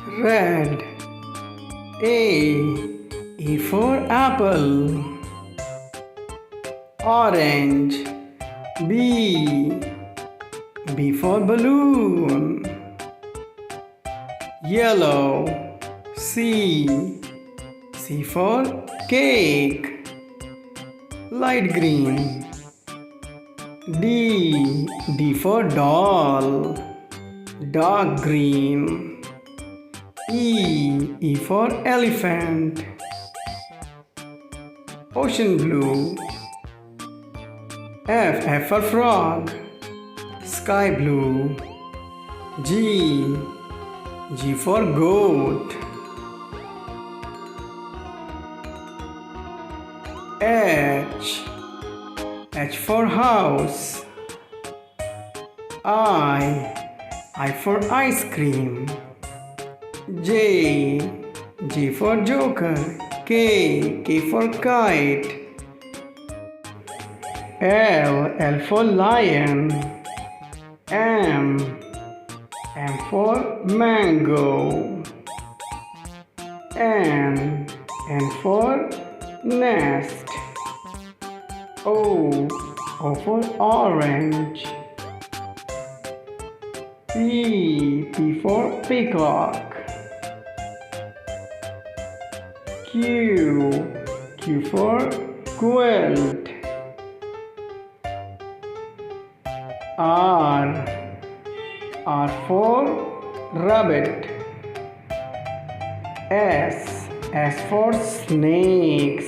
red. A for apple. Orange. B for balloon. Yellow. C for cake. Light green. D for doll. Dark green. E for elephant. Ocean blue. F for frog. Sky blue. G for goat. H for house. I for ice cream. J for joker. K for kite. L for lion. M for mango. N for nest. O for orange. P for peacock. Q for quilt. R for rabbit. S for snake.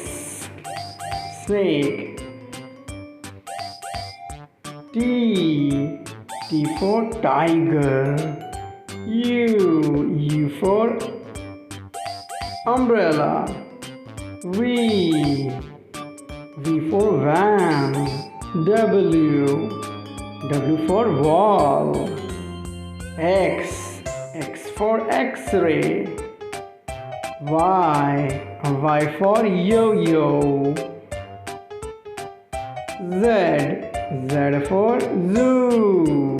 T for tiger. U for umbrella. V for van. W for wall. X for x-ray. Y for yo-yo. Z for zoo.